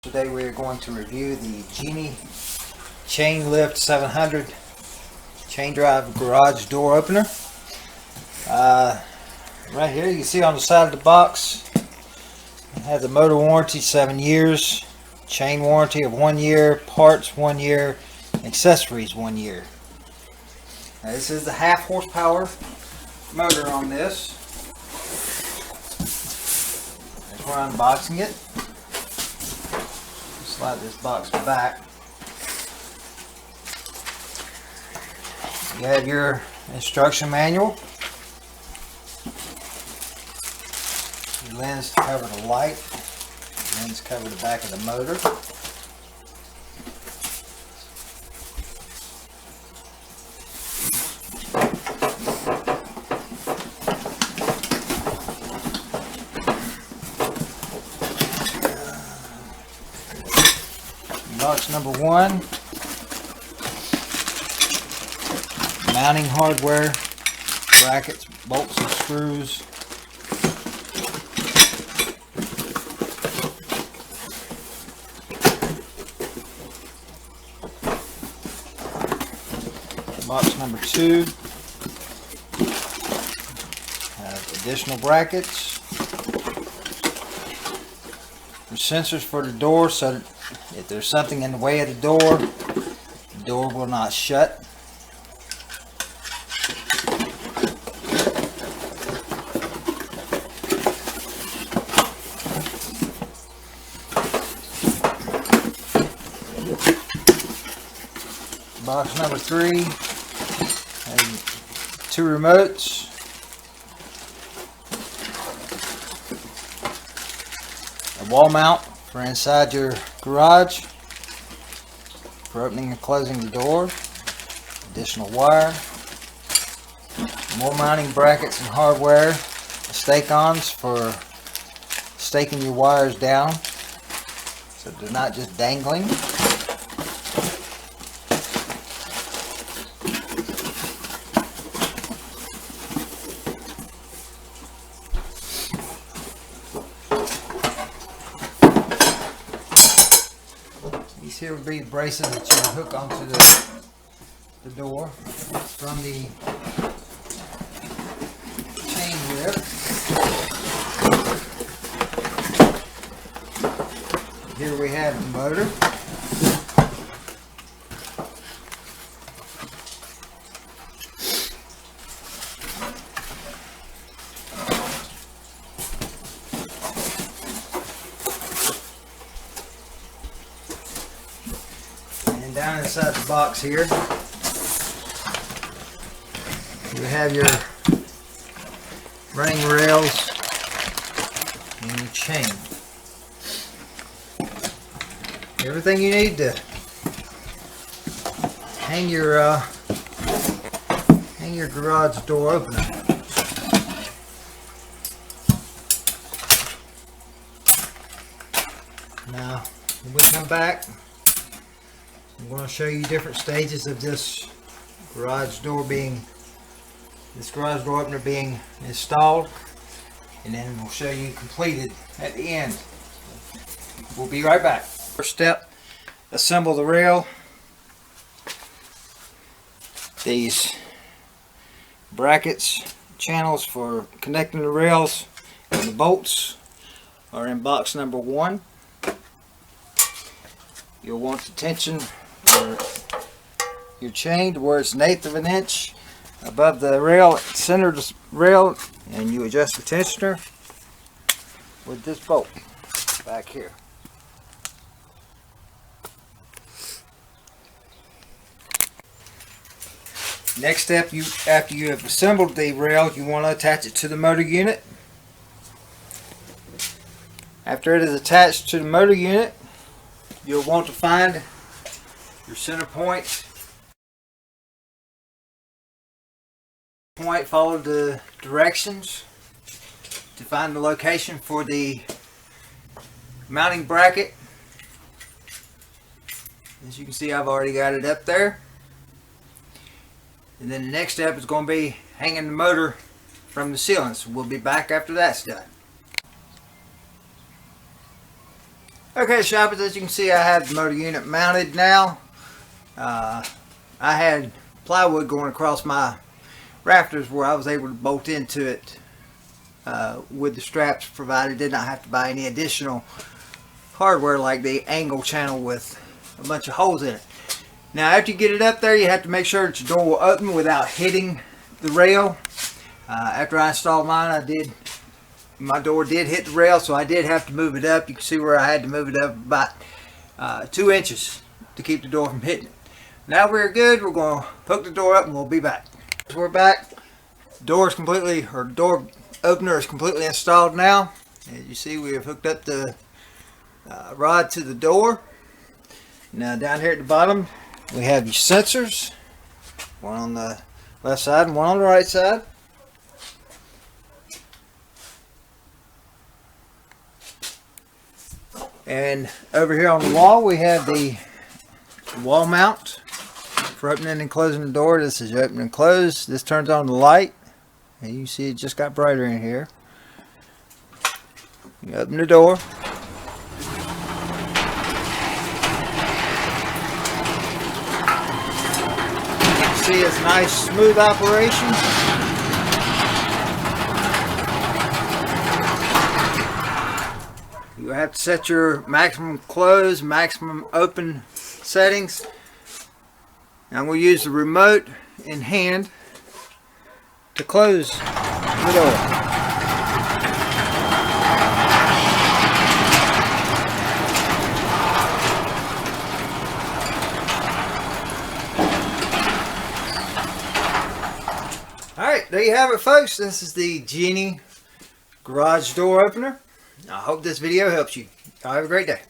Today we are going to review the Genie Chainlift 700 chain drive garage door opener. Right here you can see on the side of the box it has a motor warranty 7 years, chain warranty of 1 year, parts 1 year, accessories 1 year. Now, this is the 1/2 horsepower motor on this. As we're unboxing it. Slide this box back. You have your instruction manual. Your lens to cover the light. Lens cover the back of the motor. Box number 1, mounting hardware, brackets, bolts and screws. Box number 2 has additional brackets, sensors for the door so that if there's something in the way of the door will not shut. Box number 3 has 2 remotes. A wall mount for inside your garage for opening and closing the door, additional wire, more mounting brackets and hardware, stake-ons for staking your wires down so they're not just dangling. These here would be the braces that you hook onto the door from the chain lift. Here we have the motor. Down inside the box here, you have your running rails and your chain. Everything you need to hang your garage door opener. Now, when we come back, I'm going to show you different stages of this garage door opener being installed, and then we'll show you completed at the end. We'll be right back. First step, assemble the rail. These brackets, channels for connecting the rails and the bolts are in box number 1. You'll want the tension for your chain to where it's 1/8 of an inch above the rail, center of the rail, and you adjust the tensioner with this bolt back here. Next step, after you have assembled the rail, you want to attach it to the motor unit. After it is attached to the motor unit, you'll want to find your center point. Follow the directions to find the location for the mounting bracket. As you can see, I've already got it up there. And then the next step is going to be hanging the motor from the ceiling. So we'll be back after that's done. Okay, shoppers, as you can see, I have the motor unit mounted now. I had plywood going across my rafters where I was able to bolt into it with the straps provided. Did not have to buy any additional hardware like the angle channel with a bunch of holes in it. Now after you get it up there, you have to make sure that your door will open without hitting the rail. After I installed mine, my door did hit the rail, so I did have to move it up. You can see where I had to move it up about 2 inches to keep the door from hitting it. Now we're good. We're going to hook the door up and we'll be back. So we're back. Door opener is completely installed now. As you see, we have hooked up the rod to the door. Now down here at the bottom, we have your sensors. One on the left side and one on the right side. And over here on the wall, we have the wall mount for opening and closing the door. This is open and close. This turns on the light, and you see it just got brighter in here. You open the door. You see it's nice, smooth operation. You have to set your maximum close, maximum open settings. Now we'll use the remote in hand to close the door. Alright, there you have it, folks. This is the Genie garage door opener. I hope this video helps you. Have a great day.